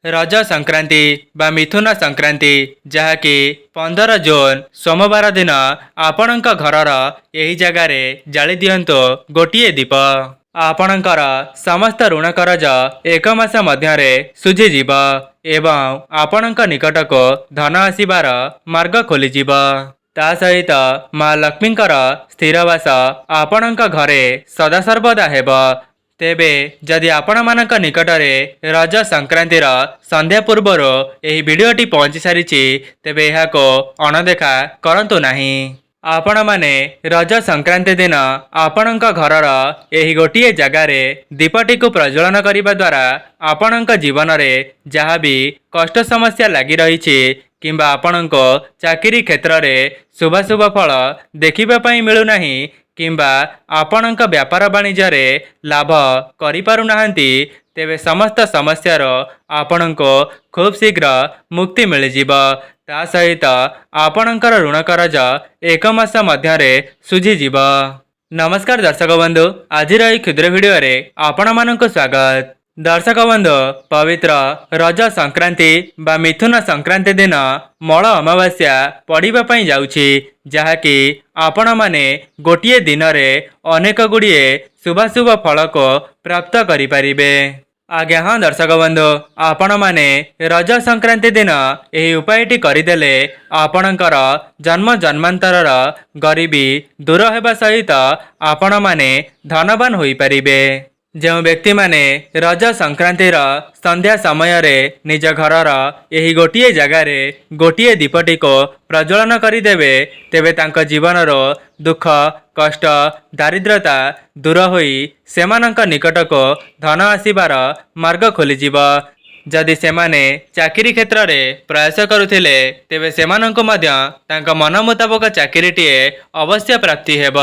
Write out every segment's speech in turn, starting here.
रज संक्रांति बा मिथुन संक्रांति जहाँकि 15 जून सोमवार दिन आपणक घरर एही जगार जाली दियंतु गोटिए दीप। आपणकर समस्त ऋण करज एक मास मध्यरे सुझीजिब एवं आपणक निकटक धन आसिबार मार्ग खोलीजिब। ता सहित माँ लक्ष्मींकर स्थिरवास आपणक घरे सदासर्वदा हेब। तेबे जदि आपण मानक निकटरे रज संक्रांतिर संध्या पूर्वर एही वीडियोटी पहुंची सारिछि तेबे एहाको अणदेखा करंतु नाही। आपण माने रज संक्रांति दिन आपणक घरर एही गोटिए जगारे दीपटी को प्रज्वलन करिबा द्वारा आपणक जीवन रे जहाँ भी कष्ट समस्या लगी रही किंबा आपणक चाकरी क्षेत्र रे शुभाशुभ फल देखिबा पई मिलु नाही किंबा आपणक व्यापार वाणिज्य रे लाभ करि पारु नाहंती तेबे समस्त समस्यार आपणको खूब शीघ्र मुक्ति मिलिजिब। ता सहित आपणकर ऋण करज एक मास मध्यरे सुझीजिब। नमस्कार दर्शक बंधु, आज क्षुद्र वीडियो रे आपण मानक स्वागत। दर्शक बंधु, पवित्र रज संक्रांति बा मिथुन संक्रांति दिन मल अमावास्या पड़िबा पई जाउछि जहाँकि आपण माने गोटिए दिन रे अनेक गुड़िए शुभाशुभ फल को प्राप्त करि परिबे। आज्ञा हाँ दर्शक बंधु, आपण माने रज संक्रांति दिन एही उपायटी करिदेले आपणकर जन्म जन्मांतरर गरीबी दूर हेबा सहित आपण माने धनवान होई परिबे। जो व्यक्ति माने रज संक्रांतिर संध्या समय रे निज घरर एही गोटिए जगार गोटिए दीपटी को प्रज्वलन करिदेवे तेबे तांक जीवनर दुख कष्ट दारिद्रता दूर होई सेमानंक निकट को धन आसिबार मार्ग खोलीजिब। जदि सेमाने चाकरी क्षेत्र रे प्रयास करुथिले तेबे सेमानंक मध्य तांक मन मुताबक चाकरीटीए अवश्य प्राप्ति हेब।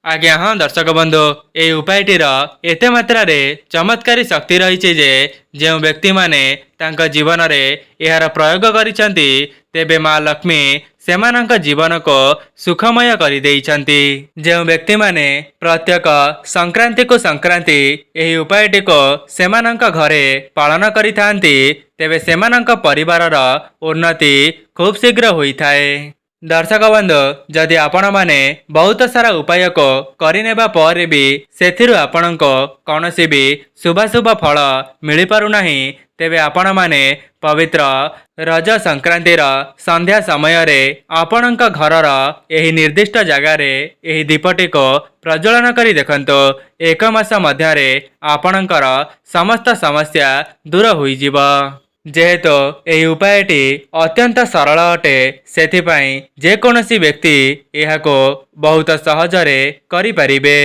आज्ञा हाँ दर्शक बंधु, ये उपायटीर एते मात्रा रे चमत्कारी शक्ति रही जे जो व्यक्ति माने तांक जीवन रे यार प्रयोग करिसंती तेबे माँ लक्ष्मी सेमानंक जीवन को सुखमय करि देइछंती। जो व्यक्ति माने प्रत्येक संक्रांति को संक्रांति यही उपायटी को सेमानंक घरे पालन करिथांती तेबे सेमानंक परिवारर उन्नति खूब शीघ्र होई थाए। दर्शक बंधु, जदि आपण माने बहुत सारा उपाय को करिनेबा पर भी सेथिरु आपणको कौनसी भी शुभाशुभ फल मिली पारु नाही तेबे आपण माने पवित्र रज संक्रांतिर संध्या समय रे आपणक घरर एही निर्दिष्ट जगार एही दीपटी को प्रज्वलन करी देखंतो। एक मास मध्यरे आपणकर समस्त समस्या दूर होई जिव। जेहेतु यही उपायटी अत्यंत सरल अटे सेथिपाई जेकोसी व्यक्ति एहाको बहुत सहजरे करि परिबे।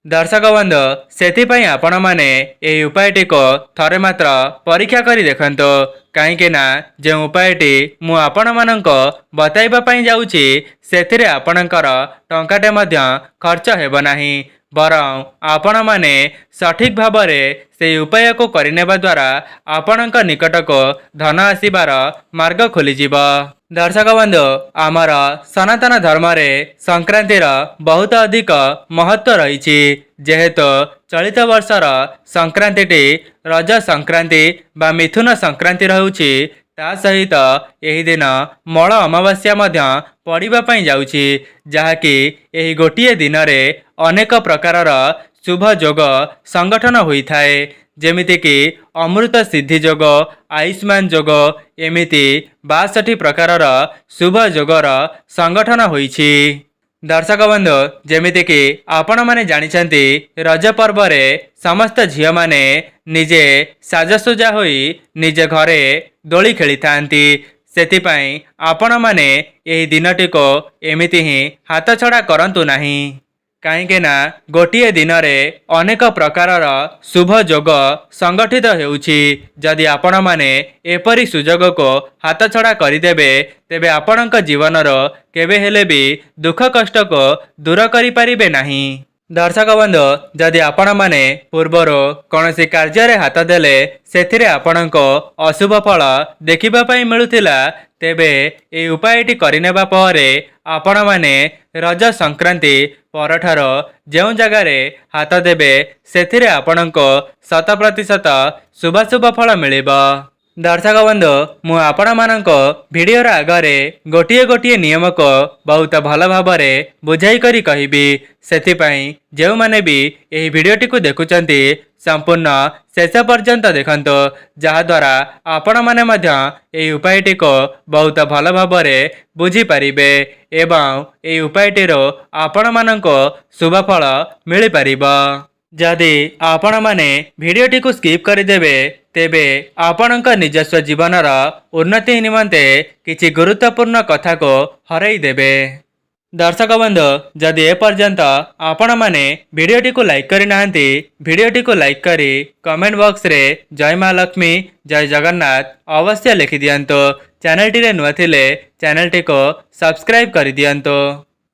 दर्शक बंधु, सेथिपाई आपण माने यही उपायटी को थरे मात्र परीक्षा करी देखंतो कहीं ना जो उपायटी मु आपण मानंको बताइबा पई जाउछि सेथिरे आपणकर टंकाटे मध्य खर्च हेब नाही बरं आपण माने सठिक भावरे से उपाय को करिनेबा द्वारा आपणक निकट को धन आसिबार मार्ग खोलीजिब। दर्शक बंधु, आमर सनातन धर्म रे संक्रांतिर बहुत अधिक महत्व रही जेहेतु चलित वर्षर संक्रांतिटी रज संक्रांति बा मिथुन संक्रांति रहउछि ता सहित एही दिन मल अमावास्या मध्य पड़िबा पई जाउछि जहाँकि एही गोटिए दिन रे अनेक प्रकारर शुभ जोग संगठन होई थाए जेमिति कि अमृत सिद्धि जोग आयुष्मान जोग एमिति 62 प्रकारर शुभ जोगर संगठन होईछि। दर्शक बंधु, जेमिति कि आपण माने जानिछंती रज पर्व रे समस्त झियो माने निजे साजसुजा होई निजे घरे दोली खेली थांती सेतिपाई आपण माने एही दिनटी को एमिति ही हाथ छड़ा करंतु नाही कहीं ना गोटिए दिन रे अनेक प्रकारर शुभ जोग संगठित हेउछि। जदि आपण माने एपरी सुजोग को हाथ छड़ा करिदेबे तेबे आपणक जीवनर केबे हेले भी दुख कष्ट को दूर करि परिबे नाही। दर्शक बंधु, जदि आपण माने पूर्वर कौनसी कार्य रे हाथ देले सेथिरे आपणको अशुभ फल देखिबा पई मिलुथिला तेबे ए उपायटी करिनेबा परे आपण माने रज संक्रांति परठार जो जगार हाथ देबे सेथिरे आपणको 100% शुभाशुभ फल मिलिब। दर्शक बंधु मु आपण मानक भिडियोर आगरे गोटे गोटे नियम को बहुत भल भाव बुझाई करी कहबी सेथिपाई जो माने भी यही भिडियोटी को देखुचंती संपूर्ण शेष पर्यंत देखंतो जहाद्वारा आपण माने मध्य यही उपायटी को बहुत भल भाव बुझी पारिबे एवं यही उपायटीर आपण मानक शुभ फल मिल पारिबो। जदि आपण माने भिडियोटी को स्किप करदेवे तेबे आपणक निजस्व जीवनर उन्नति निमंते किछि गुरुत्वपूर्ण कथा को हरई देबे। दर्शक बंधु जदि ए पर्यंत आपण माने भिडियोटी को लाइक करि नाहंती भिडियोटी को लाइक करी कमेंट बॉक्स रे जय मां लक्ष्मी जय जगन्नाथ अवश्य लिखि दियंतो। चैनल टी रे नुआ थिले चैनल टी को सब्सक्राइब करि दियंतो।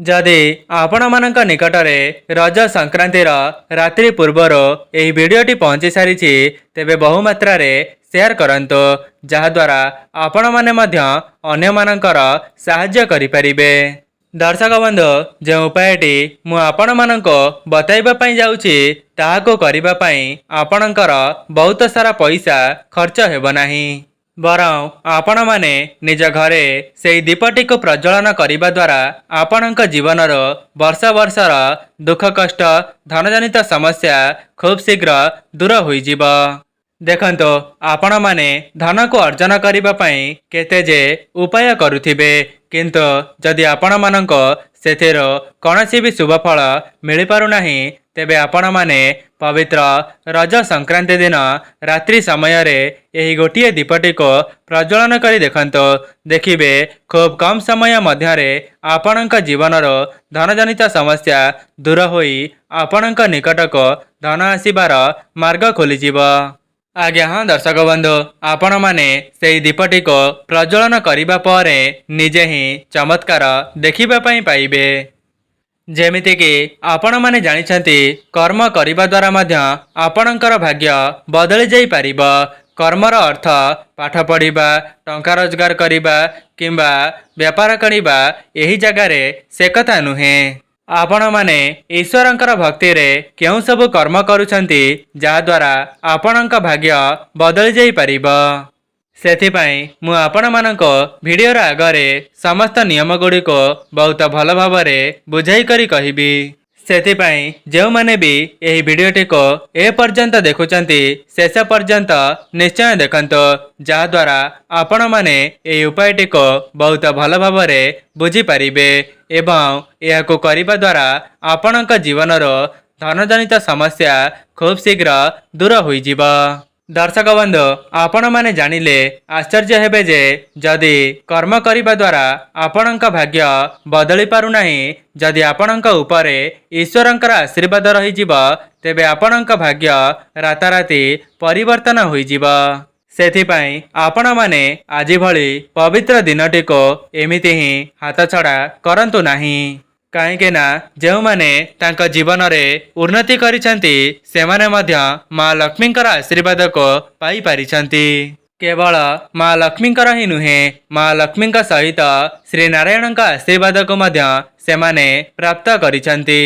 जदि आपण मानक निकटरे रज संक्रांतिर रात्रि पूर्वर यही भिडियोटी पहुंची सारी तेबे बहु मात्रा रे शेयर करंतो जहाद्वारा आपण माने मध्य अन्य मानकर साहाय्य करि परिबे। दर्शक बंधु जो उपायटी मु आपण मानक बताइबा पई जाउची ताहाको करिबा पई आपणकर बहुत सारा पैसा खर्च हेबो नाही बरं आपण माने निज घरे से दीपटी को प्रज्वलन करिबा द्वारा आपणक जीवनर वर्ष वर्षर दुख कष्ट धनजनित समस्या खूब शीघ्र दूर होई जिवो। देखंतो आपण माने धन को अर्जन करिबा पई केते जे उपाय करुथिबे किंतु जदि आपण मानक सेथेर कौनसी भी शुभ फल मिल पारु नाही तेबे आपण माने पवित्र रज संक्रांति दिन रात्रि समय रे यही गोटे दीपटी को प्रज्वलन करी देखंतो देखिबे खूब कम समय मध्य आपणक जीवनर धनजनित समस्या दूर होई आपणक निकट को धन आसीबार मार्ग खोली जिवो। आज्ञा हाँ दर्शक बंधु आपण माने से दीपटी को प्रज्वलन करिबा परे निजे ही चमत्कार देखिबा पई पाइबे। जेमिति कि आपण माने जानिछंती कर्म करिबा द्वारा मध्य आपणकर भाग्य बदली जाई पारिबो। कर्मर अर्थ पाठ पढ़िबा टंका रोजगार करिबा किंबा व्यापार करिबा एही जगार से कथा नुहे। आपण माने ईश्वरंकर भक्ति रे केउ सब कर्म करूछंती जहाद्वारा आपणक भाग्य बदली जाई पारिबो। सेथिपाई मु आपण मानक भिडियोर आगरे समस्त नियम गुड़ी को बहुत भल भाव बुझाई करी कहबी सेथिपाई जो माने भी यही भिडियोटी को ए पर्यंत देखुचंती शेष पर्यंत निश्चय देखंतो जहाद्वारा आपण माने यही उपायटी को बहुत भल भाव बुझी पारिबे एवं यह करिबा द्वारा आपणक जीवनर धनजनित समस्या खूब शीघ्र दूर होई जिवो। दर्शक बंधु आपण माने जानिले आश्चर्य हेबे जे जदि कर्म करिबा द्वारा आपणक भाग्य बदली पारु नाही जदि आपणक उपरे ईश्वरंकर आशीर्वाद रही जिवो तेबे आपणक भाग्य राताराती परिवर्तन होई जिवो। सेथिपाई आपण माने आजि भली पवित्र दिनटी को एमिति ही हाथ छड़ा करंतु नाही कहीं ना जो माने तांका जीवन रे उन्नति करिसंती सेमाने मध्य मां लक्ष्मींकर आशीर्वाद को पाई पारिसंती। केवल मां लक्ष्मींकर ही नुहे मां लक्ष्मींका सहित श्री नारायणक आशीर्वाद को मध्य सेमाने प्राप्त करिसंती।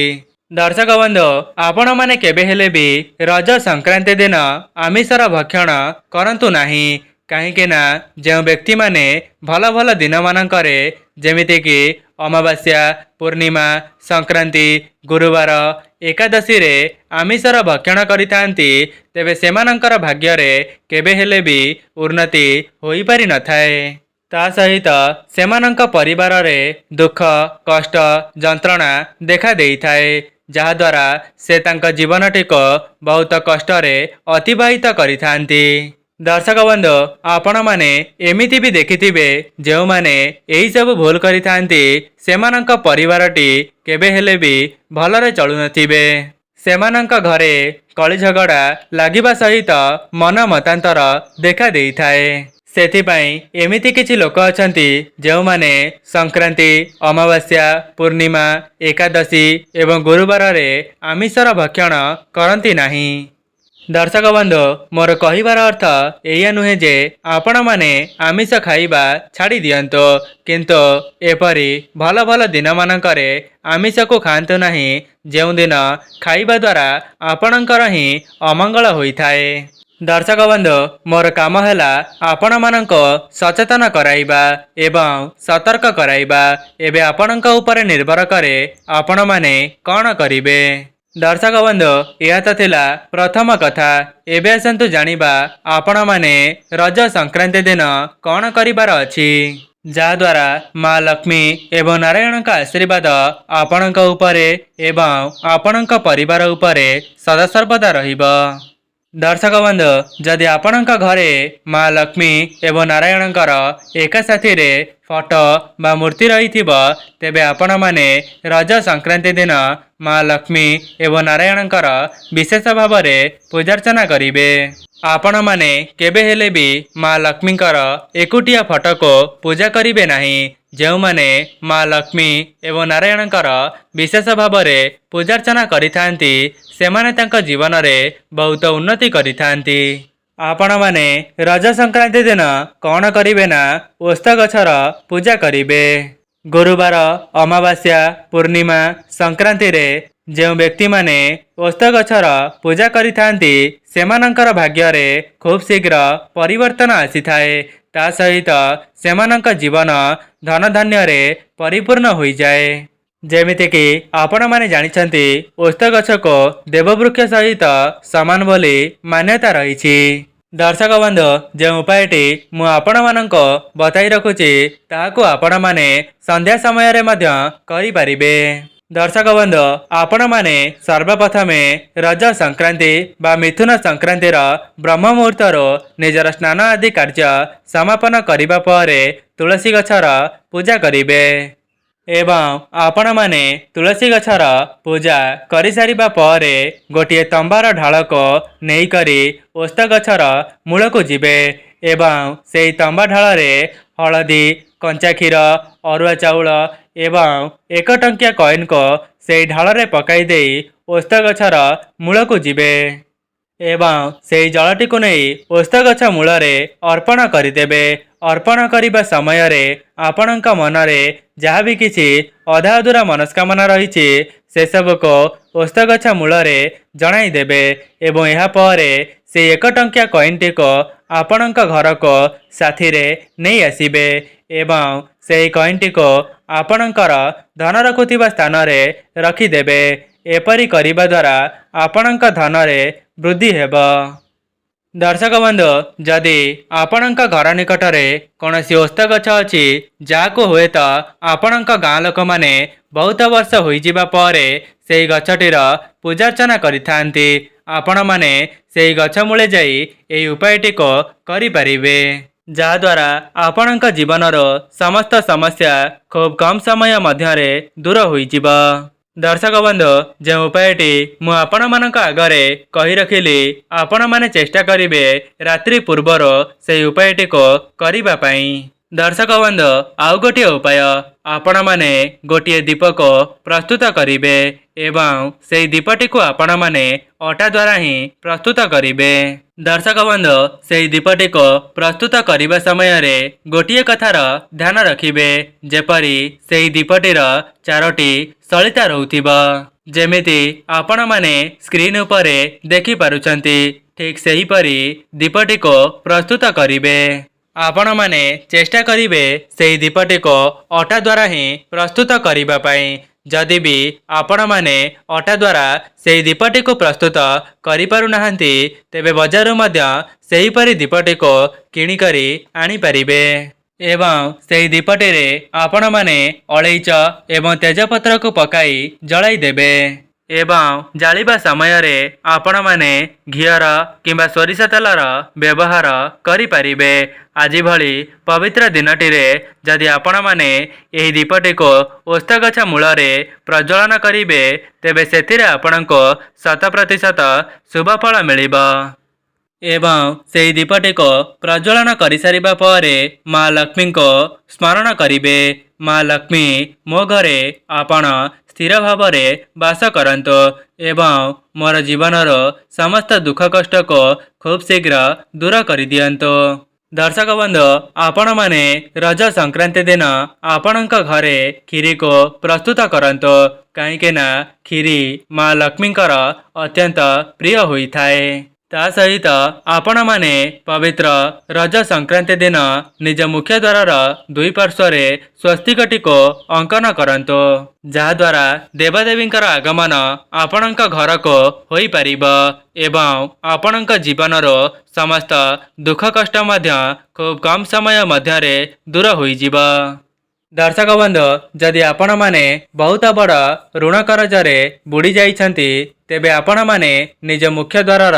दर्शक बंधु आपण माने केबे हेले भी रज संक्रांति दिन आमिषर भक्षण करंतु नाही कहीं ना जो व्यक्ति माने भल भल दिन मानकरे जेमिति कि अमावास्या पूर्णिमा संक्रांति गुरुवार एकादशी रे आमिषर भक्षण करिथांती तेबे सेमानंकर भाग्य रे केबे हेले भी उन्नति होई पारि न थाए। ता सहित सेमानंक परिवार रे दुख कष्ट जंत्रणा देखा देई थाए जहाद्वारा से तांका जीवनटी को बहुत कष्ट रे अतिबाहित करिथांती। दर्शक बंधु आपण माने एमिति भी देखिथिबे जो माने एही सब भूल करिथांती सेमानंक परिवारटी केबे हेले भी भलरे चलु नथिबे। सेमानंक घरे कଳି झगड़ा लागिबा सहित मन मतांतर देखा देई थाए। सेथिपाई एमिति किछि लोक अछंती जो माने संक्रांति अमावास्या पूर्णिमा एकादशी एवं गुरुवार रे आमिषर भक्षण करंती नाही। दर्शक बंधु मोर कहिबार अर्थ एया नुहे जे आपण माने आमिष खाइबा छाड़ी दियंतो किंतु एपरी भल भल दिन मानकरे आमिष को खांतु नहीं। ଯେଉଁ दिन खाइबा द्वारा आपणकर ही अमंगल होई थाए। दर्शक बंधु मोर काम है आपण मानक सचेतन कराइबा एवं सतर्क कराइबा। एबे आपणक ऊपर निर्भर करे आपण माने कौन करिवे। दर्शक बंधु यह तो थिला प्रथम कथा। एबे आसंतु जानिबा आपण माने रज संक्रांति दिन कौन करिबार अछि, जहाद्वारा माँ लक्ष्मी एवं नारायण का आशीर्वाद आपणक उपरे एवं आपणक परिवार उपरे सदासर्वदा रहिबा। दर्शक बंधु जदि आपणक घरे माँ लक्ष्मी एवं नारायणकर एका साथी रे फोटो बा मूर्ति रही तेबे आपण माने रज संक्रांति दिन माँ लक्ष्मी एवं नारायणकर विशेष भाव में पूजार्चना करिवे। आपण माने केबे हेले भी माँ लक्ष्मीकर एकुटिया फोटो को पूजा करिवे नहीं। जो माने माँ लक्ष्मी एवं नारायणकर विशेष भाव में पूजार्चना करिथांती सेमाने तांका जीवन में बहुत उन्नति करिथांती। आपण माने रज संक्रांति दिन कौन करिवे ना ओस्त गछर पूजा करिवे। गुरुवार अमावास्या पूर्णिमा संक्रांति रे जो व्यक्ति माने ओस्त गछर पूजा करिथांती सेमानंकर भाग्य रे खूब शीघ्र परिवर्तन आसीथाए। ता सहित सेमानंक जीवन धन धान्य रे परिपूर्ण होई जाए। जेमिति कि आपण माने जानिछंती ओस्त गछ को देववृक्ष सहित समान बोली मान्यता रही। दर्शक बंधु जो उपायटी मु आपण मानंको बताई रखुची ताहाकु आपण माने संध्या समय रे मध्य करि परिबे। दर्शक बंधु आपण माने सर्वप्रथमे रज संक्रांति बा मिथुन संक्रांतिर ब्रह्म मुहूर्तर निजर स्नान आदि कार्य समापन करिबा परे तुलसी गछर पूजा करिबे। एवं आपण माने तुलसी गछर पूजा करि सारिबा परे गोटिए तंबार ढाल को नेई करी ओस्त गछर मूल को जिबे। एवं सेई तंबा ढाल रे हलदी कंचा क्षीर अरुआ चाउल एवं 1 टंकिया कॉइन को सेई ढाल रे पकाई देई ओस्त गछर मूल को जिबे। एवं सेई जलटी को नहीं ओस्त गछ मूल रे अर्पण करिदेबे। अर्पण करिबा समय रे आपणक मन रे जहाँ भी किछि अधा अधूरा मनस्कामना रही से सब को ओस्त गछ मूल रे जणाई देबे। एवं यह परे से 1 टंकिया कॉइनटी को आपणक घर को साथी रे नहीं आसीबे। एवं से कॉइनटी को आपणकर धन रखुथिबा स्थान रे रखिदेबे। एपरि करिबा द्वारा आपणक धन रे वृद्धि हेबो। दर्शक बंधु जदि आपणक घर निकट में कौन सी ओस्त गछ अच्छी जहाँ हुए तो आपणक गाँ लोक मैंने बहुत वर्ष होइजिबा परे सेई गछटीर पूजार्चना करिथांती। आपण माने सेई गछ मूले जाई एई उपायटी को करि परिबे, जहाद्वारा आपणक जीवनर समस्त समस्या खूब कम समय मध्यरे दूर होइजिबा। दर्शक बंधु जो उपायटी मु आपण मानक आगरे कही रखिली आपण माने चेष्टा करिवे रात्रि पूर्वर से उपायटी को करिबा पई। दर्शक बंधु आउ गोटे उपाय आपण माने गोटे दीप को प्रस्तुत करिवे एवं से दीपटी को आपण माने अटा द्वारा ही प्रस्तुत करिवे। दर्शक बंधु से दीपटी को प्रस्तुत करिबा समय रे गोटे कथार ध्यान रखिबे जेपरी से दीपटीर 4टी सलिता रहउथिबा। जेमिति आपण माने स्क्रीन उपरे देखि पारुचंती ठीक सही परी दीपटी को प्रस्तुत करिवे। आपण माने चेष्टा करिवे से दीपटी को अटा द्वारा ही प्रस्तुत करिबा पई। जदि भी आपण माने अटा द्वारा से दीपटी को प्रस्तुत करि पारु नाहंती तेबे बजारु मध्य सेही परी दीपटी को किणी करी आनी परिबे। एवं से दीपटी रे आपण माने अलैच एवं तेजपत्र को पकाई जलाई देबे। एवं जालिबा समय रे आपण माने घियर किंबा सोरिष तेलर व्यवहार करि परिबे। आज भली पवित्र दिनटी रे जदि आपण माने एही दीपटी को ओस्त गछ मूल रे प्रज्वलन करिवे तेबे सेथिरे आपणको 100% शुभ फल मिलिबो। एवं से दीपटी को प्रज्वलन करि सारिबा परे माँ लक्ष्मी को स्मरण करिवे। माँ लक्ष्मी मो घरे आपण स्थिर भाव में बास करंतो एवं मोर जीवनर समस्त दुख कष्ट को खूब शीघ्र दूर कर दियंतो। दर्शक बंधु आपण माने रज संक्रांति दिन आपणक घरे खीरी को प्रस्तुत करंतो कहीं ना खीरी माँ लक्ष्मींकर अत्यंत प्रिय होई थाए। ତା ସହିତ ଆପଣମାନେ ପବିତ୍ର ରଜ ସଂକ୍ରାନ୍ତି ଦିନ ନିଜ ମୁଖ୍ୟ ଦ୍ୱାରର ଦୁଇ ପାର୍ଶ୍ୱରେ ସ୍ୱସ୍ତିକଟିକୁ ଅଙ୍କନ କରନ୍ତୁ, ଯାହାଦ୍ୱାରା ଦେବଦେବୀଙ୍କର ଆଗମନ ଆପଣଙ୍କ ଘରକୁ ହୋଇପାରିବ ଏବଂ ଆପଣଙ୍କ ଜୀବନରୁ ସମସ୍ତ ଦୁଃଖ କଷ୍ଟ ମଧ୍ୟ ଖୁବ୍ କମ୍ ସମୟ ମଧ୍ୟରେ ଦୂର ହୋଇଯିବ। ଦର୍ଶକ ବନ୍ଧୁ, ଯଦି ଆପଣମାନେ ବହୁତ ବଡ଼ ଋଣ କରଜରେ ବୁଡ଼ି ଯାଇଛନ୍ତି, ତେବେ ଆପଣମାନେ ନିଜ ମୁଖ୍ୟ ଦ୍ୱାରର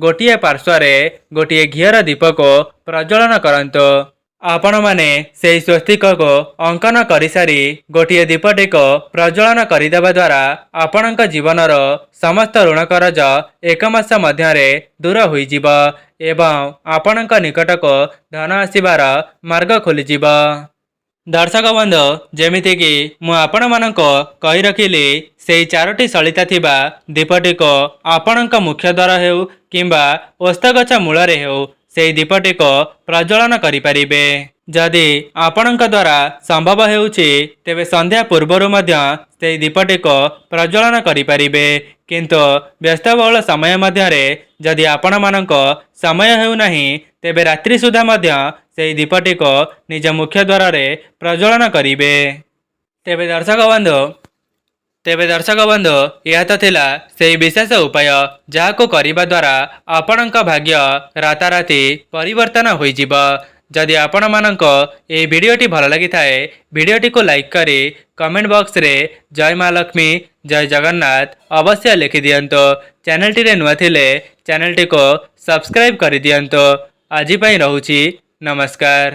ଗୋଟିଏ ପାର୍ଶ୍ୱରେ ଗୋଟିଏ ଘିଅର ଦୀପକୁ ପ୍ରଜ୍ୱଳନ କରନ୍ତୁ। ଆପଣମାନେ ସେହି ସ୍ୱସ୍ତିକକୁ ଅଙ୍କନ କରିସାରି ଗୋଟିଏ ଦୀପଟିକୁ ପ୍ରଜ୍ୱଳନ କରିଦେବା ଦ୍ୱାରା ଆପଣଙ୍କ ଜୀବନର ସମସ୍ତ ଋଣ କରଜ ଏକ ମାସ ମଧ୍ୟରେ ଦୂର ହୋଇଯିବ ଏବଂ ଆପଣଙ୍କ ନିକଟକୁ ଧନ ଆସିବାର ମାର୍ଗ ଖୋଲିଯିବ। ଦର୍ଶକ ବନ୍ଧୁ, ଯେମିତିକି ମୁଁ ଆପଣମାନଙ୍କୁ କହି ରଖିଲି, ସେହି 4ଟି ସଳିତା ଥିବା ଦୀପଟିକୁ ଆପଣଙ୍କ ମୁଖ୍ୟ ଦ୍ୱାର ହେଉ କିମ୍ବା ଓସ୍ତଗଛ ମୂଳରେ ହେଉ ସେହି ଦୀପଟିକୁ ପ୍ରଜ୍ୱଳନ କରିପାରିବେ। ଯଦି ଆପଣଙ୍କ ଦ୍ୱାରା ସମ୍ଭବ ହେଉଛି ତେବେ ସନ୍ଧ୍ୟା ପୂର୍ବରୁ ମଧ୍ୟ ସେହି ଦୀପଟିକୁ ପ୍ରଜ୍ୱଳନ କରିପାରିବେ, କିନ୍ତୁ ବ୍ୟସ୍ତବହୁଳ ସମୟ ମଧ୍ୟରେ ଯଦି ଆପଣମାନଙ୍କ ସମୟ ହେଉନାହିଁ ତେବେ ରାତ୍ରି ସୁଦ୍ଧା ମଧ୍ୟ ସେହି ଦୀପଟିକୁ ନିଜ ମୁଖ୍ୟ ଦ୍ୱାରରେ ପ୍ରଜ୍ୱଳନ କରିବେ। ତେବେ ଦର୍ଶକ ବନ୍ଧୁ, ଏହା ତ ଥିଲା ସେହି ବିଶେଷ ଉପାୟ ଯାହାକୁ କରିବା ଦ୍ୱାରା ଆପଣଙ୍କ ଭାଗ୍ୟ ରାତାରାତି ପରିବର୍ତ୍ତନ ହୋଇଯିବ। ଯଦି ଆପଣମାନଙ୍କୁ ଏହି ଭିଡ଼ିଓଟି ଭଲ ଲାଗିଥାଏ, ଭିଡ଼ିଓଟିକୁ ଲାଇକ୍ କରି କମେଣ୍ଟ ବକ୍ସରେ ଜୟ ମା ଲକ୍ଷ୍ମୀ, ଜୟ ଜଗନ୍ନାଥ ଅବଶ୍ୟ ଲେଖିଦିଅନ୍ତୁ। ଚ୍ୟାନେଲଟିରେ ନୂଆ ଥିଲେ ଚ୍ୟାନେଲଟିକୁ ସବସ୍କ୍ରାଇବ୍ କରିଦିଅନ୍ତୁ। ଆଜି ପାଇଁ ରହୁଛି, ନମସ୍କାର।